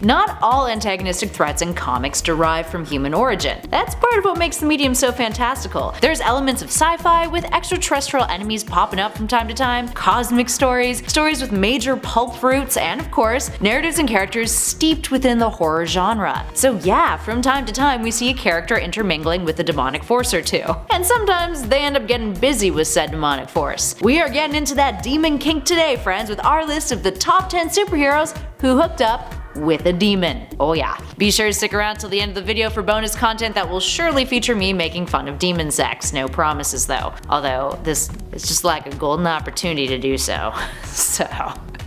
Not all antagonistic threats in comics derive from human origin. That's part of what makes the medium so fantastical. There's elements of sci-fi with extraterrestrial enemies popping up from time to time, cosmic stories, stories with major pulp roots, and of course, narratives and characters steeped within the horror genre. So yeah, from time to time we see a character intermingling with a demonic force or two. And sometimes they end up getting busy with said demonic force. We are getting into that demon kink today, friends, with our list of the top 10 superheroes who hooked up with a demon. Oh yeah. Be sure to stick around till the end of the video for bonus content that will surely feature me making fun of demon sex. No promises though. Although this is just like a golden opportunity to do so.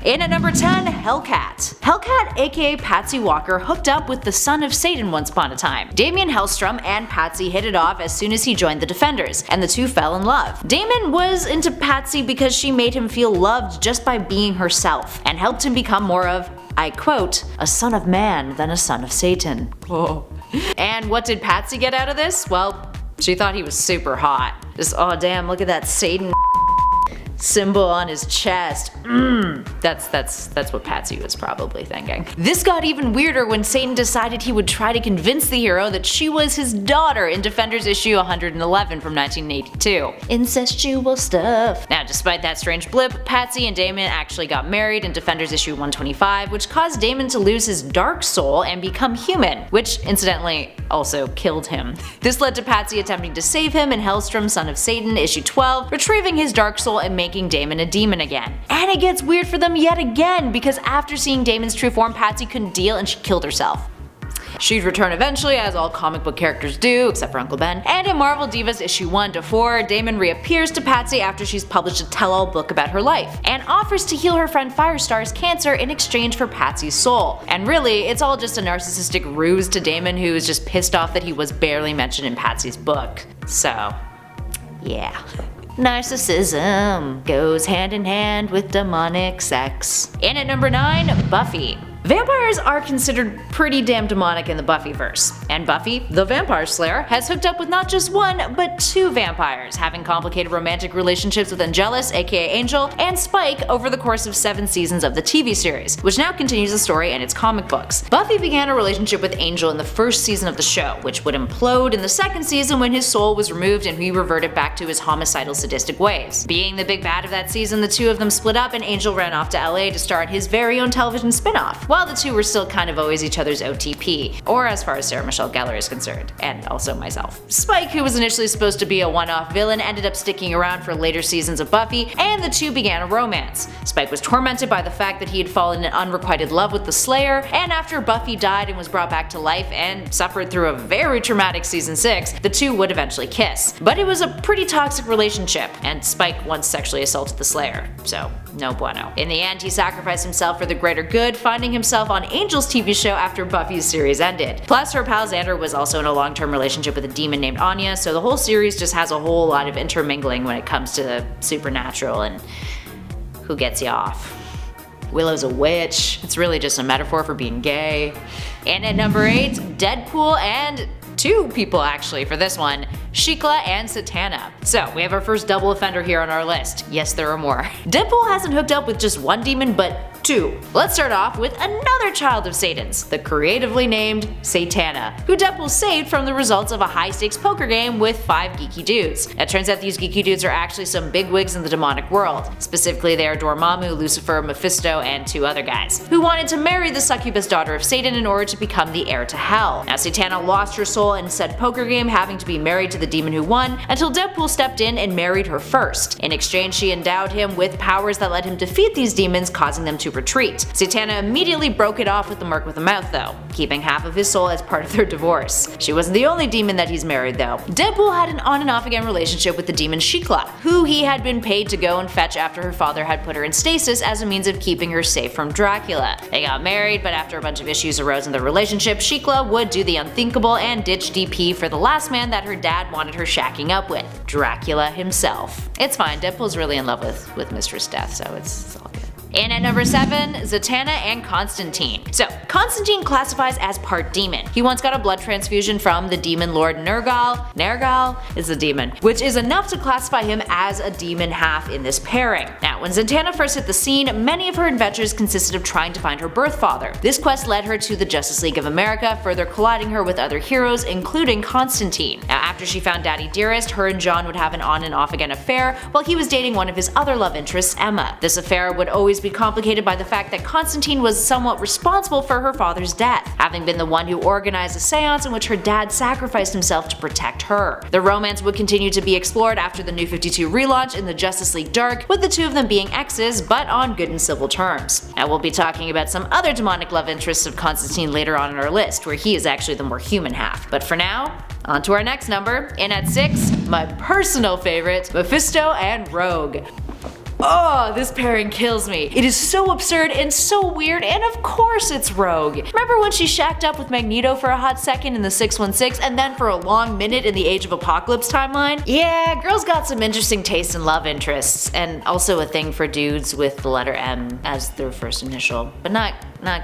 In at number 10, Hellcat. Hellcat, aka Patsy Walker, hooked up with the son of Satan once upon a time. Damien Hellstrom and Patsy hit it off as soon as he joined the Defenders, and the two fell in love. Damon was into Patsy because she made him feel loved just by being herself, and helped him become more of, I quote, a son of man than a son of Satan. Whoa. And what did Patsy get out of this? Well, she thought he was super hot. Just, oh damn, look at that Satan symbol on his chest. That's what Patsy was probably thinking. This got even weirder when Satan decided he would try to convince the hero that she was his daughter in Defenders issue 111 from 1982. Incestual stuff. Now, despite that strange blip, Patsy and Damon actually got married in Defenders issue 125, which caused Damon to lose his dark soul and become human, which incidentally also killed him. This led to Patsy attempting to save him in Hellstrom, Son of Satan, issue 12, retrieving his dark soul and making Damon a demon again. And it gets weird for them yet again, because after seeing Damon's true form, Patsy couldn't deal and she killed herself. She'd return eventually, as all comic book characters do, except for Uncle Ben. And in Marvel Divas issue 1-4, Damon reappears to Patsy after she's published a tell-all book about her life, and offers to heal her friend Firestar's cancer in exchange for Patsy's soul. And really, it's all just a narcissistic ruse to Damon, who is just pissed off that he was barely mentioned in Patsy's book. So, yeah. Narcissism goes hand in hand with demonic sex. In at number 9, Buffy. Vampires are considered pretty damn demonic in the Buffyverse, and Buffy, the Vampire Slayer, has hooked up with not just one, but two vampires, having complicated romantic relationships with Angelus, aka Angel, and Spike over the course of 7 seasons of the TV series, which now continues the story in its comic books. Buffy began a relationship with Angel in the first season of the show, which would implode in the second season when his soul was removed and he reverted back to his homicidal sadistic ways. Being the big bad of that season, the two of them split up and Angel ran off to LA to star in his very own television spin-off, while the two were still kind of always each other's OTP, or as far as Sarah Michelle Gellar is concerned, and also myself. Spike, who was initially supposed to be a one-off villain, ended up sticking around for later seasons of Buffy, and the two began a romance. Spike was tormented by the fact that he had fallen in unrequited love with the Slayer, and after Buffy died and was brought back to life and suffered through a very traumatic season 6, the two would eventually kiss. But it was a pretty toxic relationship, and Spike once sexually assaulted the Slayer, so no bueno. In the end, he sacrificed himself for the greater good, finding himself on Angel's TV show after Buffy's series ended. Plus, her pal Xander was also in a long-term relationship with a demon named Anya, so the whole series just has a whole lot of intermingling when it comes to the supernatural and who gets you off. Willow's a witch. It's really just a metaphor for being gay. And at number 8, Deadpool and two people actually for this one, Shiklah and Satana. So we have our first double offender here on our list. Yes, there are more. Deadpool hasn't hooked up with just one demon, but two. Let's start off with another child of Satan's, the creatively named Satana, who Deadpool saved from the results of a high-stakes poker game with 5 geeky dudes. It turns out these geeky dudes are actually some bigwigs in the demonic world. Specifically, they are Dormammu, Lucifer, Mephisto, and 2 other guys, who wanted to marry the succubus daughter of Satan in order to become the heir to hell. Now, Satana lost her soul in said poker game, having to be married to the demon who won, until Deadpool stepped in and married her first. In exchange, she endowed him with powers that let him defeat these demons, causing them to retreat. Satana immediately broke it off with the Merc with a Mouth though, keeping half of his soul as part of their divorce. She wasn't the only demon that he's married though. Deadpool had an on and off again relationship with the demon Shiklah, who he had been paid to go and fetch after her father had put her in stasis as a means of keeping her safe from Dracula. They got married, but after a bunch of issues arose in their relationship, Shiklah would do the unthinkable and ditch DP for the last man that her dad wanted her shacking up with, Dracula himself. It's fine, Deadpool's really in love with Mistress Death, so it's all good. In at number 7, Zatanna and Constantine. So, Constantine classifies as part demon. He once got a blood transfusion from the demon lord Nergal. Nergal is a demon, which is enough to classify him as a demon half in this pairing. Now, when Zatanna first hit the scene, many of her adventures consisted of trying to find her birth father. This quest led her to the Justice League of America, further colliding her with other heroes, including Constantine. Now, after she found Daddy Dearest, her and John would have an on and off again affair while he was dating one of his other love interests, Emma. This affair would always be complicated by the fact that Constantine was somewhat responsible for her father's death, having been the one who organized a seance in which her dad sacrificed himself to protect her. The romance would continue to be explored after the New 52 relaunch in the Justice League Dark, with the two of them being exes, but on good and civil terms. Now we'll be talking about some other demonic love interests of Constantine later on in our list, where he is actually the more human half. But for now, on to our next number. In at 6, my personal favorite, Mephisto and Rogue. Oh, this pairing kills me. It is so absurd and so weird, and of course it's Rogue. Remember when she shacked up with Magneto for a hot second in the 616 and then for a long minute in the Age of Apocalypse timeline? Yeah, girls got some interesting taste in love interests, and also a thing for dudes with the letter M as their first initial. But not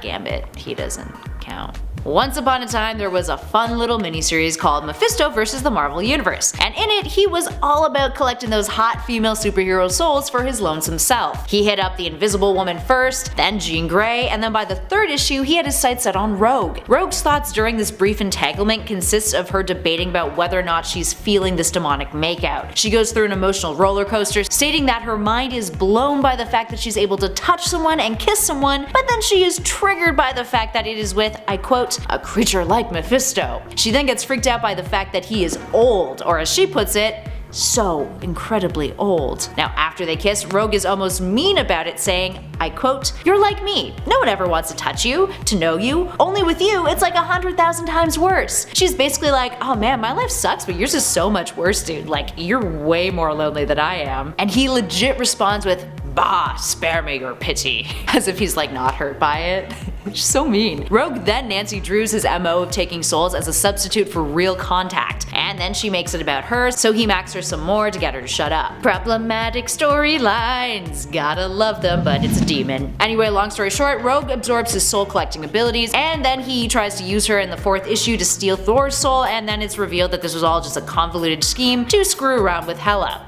Gambit, he doesn't count. Once upon a time, there was a fun little miniseries called Mephisto vs. the Marvel Universe, and in it, he was all about collecting those hot female superhero souls for his lonesome self. He hit up the Invisible Woman first, then Jean Grey, and then by the 3rd issue, he had his sights set on Rogue. Rogue's thoughts during this brief entanglement consist of her debating about whether or not she's feeling this demonic makeout. She goes through an emotional roller coaster, stating that her mind is blown by the fact that she's able to touch someone and kiss someone, but then she is triggered by the fact that it is with, I quote, a creature like Mephisto. She then gets freaked out by the fact that he is old, or as she puts it, so incredibly old. Now after they kiss, Rogue is almost mean about it, saying, I quote, "You're like me. No one ever wants to touch you, to know you. Only with you, it's like 100,000 times worse." She's basically like, oh man, my life sucks, but yours is so much worse, dude. Like, you're way more lonely than I am. And he legit responds with, "Bah, spare me your pity," as if he's like not hurt by it. She's so mean. Rogue then Nancy Drews his MO of taking souls as a substitute for real contact, and then she makes it about her, so he macks her some more to get her to shut up. Problematic storylines, gotta love them, but it's a demon. Anyway, long story short, Rogue absorbs his soul collecting abilities, and then he tries to use her in the 4th issue to steal Thor's soul, and then it's revealed that this was all just a convoluted scheme to screw around with Hela.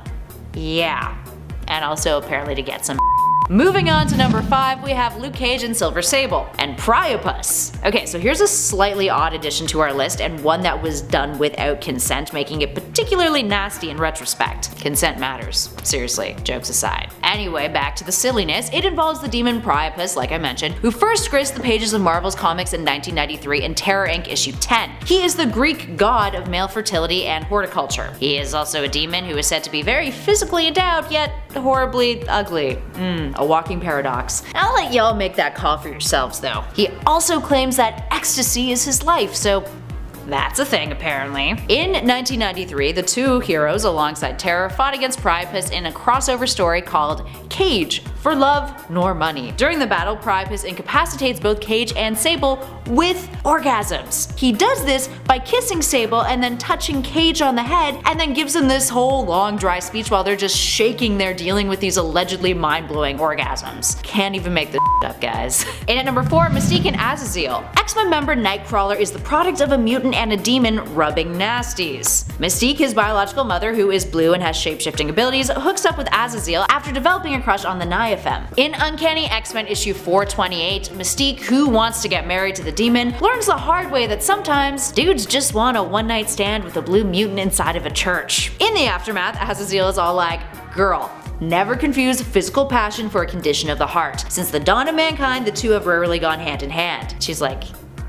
Yeah. And also apparently to get some. Moving on to number 5, we have Luke Cage and Silver Sable, and Priapus. Okay, so here's a slightly odd addition to our list, and one that was done without consent, making it particularly nasty in retrospect. Consent matters. Seriously, jokes aside. Anyway, back to the silliness. It involves the demon Priapus, like I mentioned, who first graced the pages of Marvel's comics in 1993 in Terror Inc. issue 10. He is the Greek god of male fertility and horticulture. He is also a demon who is said to be very physically endowed, yet horribly ugly. A walking paradox. I'll let y'all make that call for yourselves though. He also claims that ecstasy is his life, so that's a thing apparently. In 1993, the two heroes alongside Terror fought against Priapus in a crossover story called Cage, For Love Nor Money. During the battle, Priapus incapacitates both Cage and Sable with orgasms. He does this by kissing Sable and then touching Cage on the head, and then gives him this whole long dry speech while they're just shaking there dealing with these allegedly mind-blowing orgasms. Can't even make this up, guys. And at number 4, Mystique and Azazel. X-Men member Nightcrawler is the product of a mutant and a demon rubbing nasties. Mystique, his biological mother, who is blue and has shape-shifting abilities, hooks up with Azazel after developing a crush on the Niafem. In Uncanny X-Men issue 428, Mystique, who wants to get married to the demon, learns the hard way that sometimes dudes just want a one-night stand with a blue mutant inside of a church. In the aftermath, Azazel is all like, "Girl, never confuse physical passion for a condition of the heart. Since the dawn of mankind, the two have rarely gone hand in hand." She's like,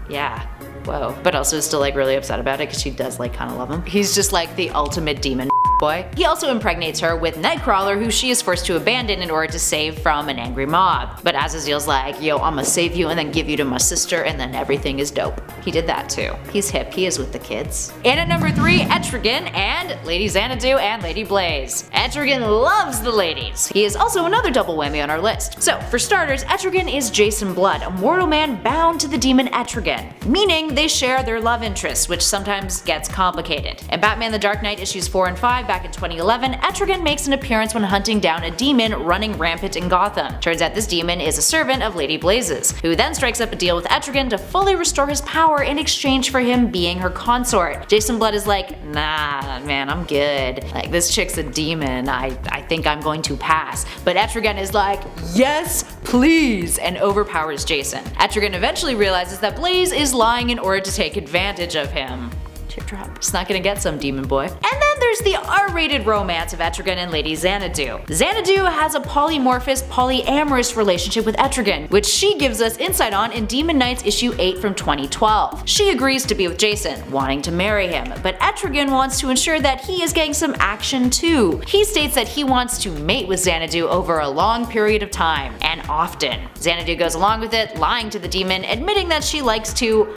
yeah. Whoa. But also is still like really upset about it because she does like kind of love him. He's just like the ultimate demon boy. He also impregnates her with Nightcrawler, who she is forced to abandon in order to save from an angry mob. But Azazel's like, yo, I'ma save you and then give you to my sister and then everything is dope. He did that too. He's hip, he is with the kids. And at number 3, Etrigan and Lady Xanadu and Lady Blaze. Etrigan loves the ladies. He is also another double whammy on our list. So for starters, Etrigan is Jason Blood, a mortal man bound to the demon Etrigan, meaning they share their love interests, which sometimes gets complicated. In Batman the Dark Knight issues 4 and 5, back in 2011, Etrigan makes an appearance when hunting down a demon running rampant in Gotham. Turns out this demon is a servant of Lady Blazes, who then strikes up a deal with Etrigan to fully restore his power in exchange for him being her consort. Jason Blood is like, nah man, I'm good. Like, this chick's a demon, I think I'm going to pass. But Etrigan is like, yes please, and overpowers Jason. Etrigan eventually realizes that Blaze is lying in order to take advantage of him. Teardrop. It's not gonna get some demon boy. And then there's the R-rated romance of Etrigan and Lady Xanadu. Xanadu has a polymorphous, polyamorous relationship with Etrigan, which she gives us insight on in Demon Knights issue 8 from 2012. She agrees to be with Jason, wanting to marry him, but Etrigan wants to ensure that he is getting some action too. He states that he wants to mate with Xanadu over a long period of time, and often. Xanadu goes along with it, lying to the demon, admitting that she likes to,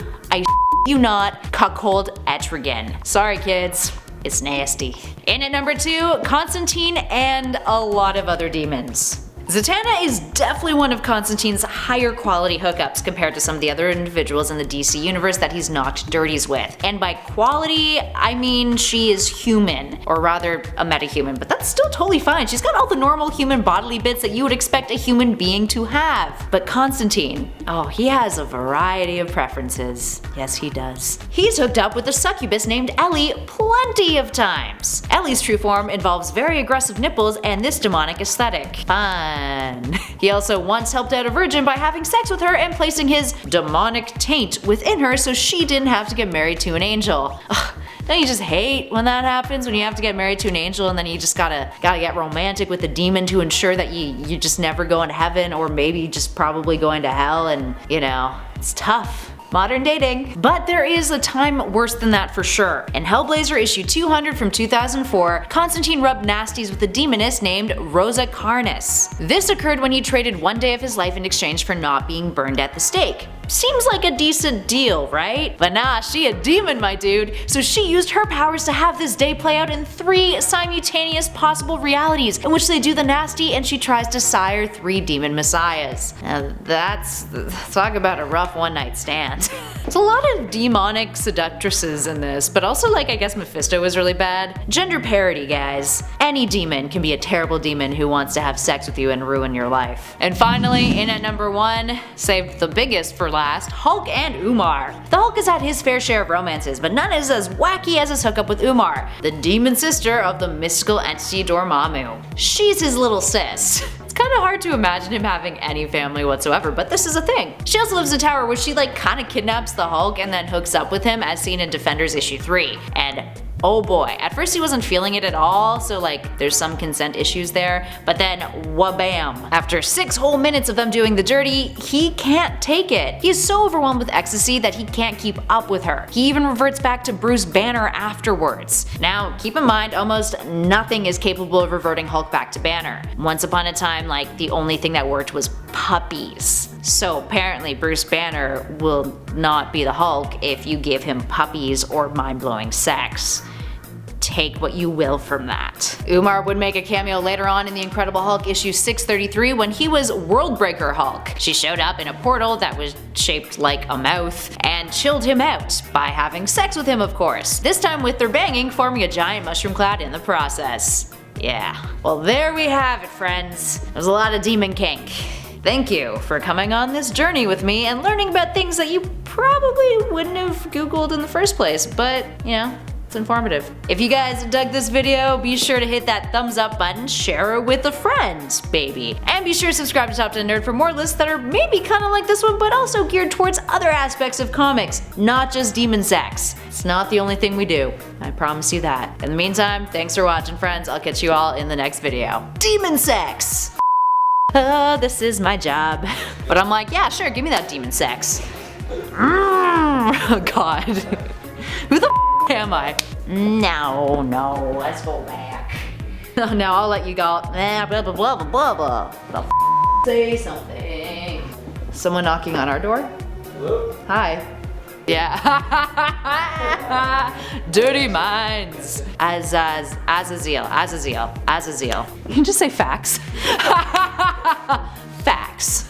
you not, cuckold Etrigan. Sorry kids, it's nasty. In at number 2, Constantine and a lot of other demons. Zatanna is definitely one of Constantine's higher quality hookups compared to some of the other individuals in the DC universe that he's knocked dirties with. And by quality, I mean she is human, or rather a metahuman, but that's still totally fine. She's got all the normal human bodily bits that you would expect a human being to have. But Constantine, oh, he has a variety of preferences. Yes, he does. He's hooked up with a succubus named Ellie plenty of times. Ellie's true form involves very aggressive nipples and this demonic aesthetic. Fun. He also once helped out a virgin by having sex with her and placing his demonic taint within her so she didn't have to get married to an angel. Ugh, don't you just hate when that happens, when you have to get married to an angel and then you just gotta get romantic with the demon to ensure that you just never go into heaven, or maybe just probably going to hell, and you know, it's tough. Modern dating. But there is a time worse than that for sure. In Hellblazer issue 200 from 2004, Constantine rubbed nasties with a demoness named Rosa Carnus. This occurred when he traded one day of his life in exchange for not being burned at the stake. Seems like a decent deal, right? But nah, she a demon, my dude, so she used her powers to have this day play out in 3 simultaneous possible realities in which they do the nasty and she tries to sire 3 demon messiahs. Now talk about a rough one-night stand. There's a lot of demonic seductresses in this, but also like I guess Mephisto was really bad. Gender parity, guys. Any demon can be a terrible demon who wants to have sex with you and ruin your life. And finally, in at number 1, saved the biggest for last, Hulk and Umar. The Hulk has had his fair share of romances, but none is as wacky as his hookup with Umar, the demon sister of the mystical entity Dormammu. She's his little sis. It's kind of hard to imagine him having any family whatsoever, but this is a thing. She also lives in a tower where she like kind of kidnaps the Hulk and then hooks up with him, as seen in Defenders issue 3. And oh boy, at first he wasn't feeling it at all, so like there's some consent issues there, but then wabam. After 6 whole minutes of them doing the dirty, he can't take it. He's so overwhelmed with ecstasy that he can't keep up with her. He even reverts back to Bruce Banner afterwards. Now keep in mind, almost nothing is capable of reverting Hulk back to Banner. Once upon a time, like the only thing that worked was puppies. So apparently Bruce Banner will not be the Hulk if you give him puppies or mind-blowing sex. Take what you will from that. Umar would make a cameo later on in The Incredible Hulk issue 633 when he was Worldbreaker Hulk. She showed up in a portal that was shaped like a mouth and chilled him out by having sex with him, of course. This time with their banging forming a giant mushroom cloud in the process. Yeah. Well, there we have it, friends. There's a lot of demon kink. Thank you for coming on this journey with me and learning about things that you probably wouldn't have Googled in the first place, but you know, it's informative. If you guys dug this video, be sure to hit that thumbs up button, share it with a friend, baby. And be sure to subscribe to Top 10 Nerd for more lists that are maybe kind of like this one, but also geared towards other aspects of comics, not just demon sex. It's not the only thing we do, I promise you that. In the meantime, thanks for watching, friends. I'll catch you all in the next video. Demon sex! This is my job. But I'm like, yeah, sure, give me that demon sex. Oh god. Who the am I? No, let's go back. No, I'll let you go. Blah, blah, blah, blah, blah, blah. Say something. Someone knocking on our door? Hello? Hi. Yeah. Dirty minds. Azazel. You can just say facts. Facts.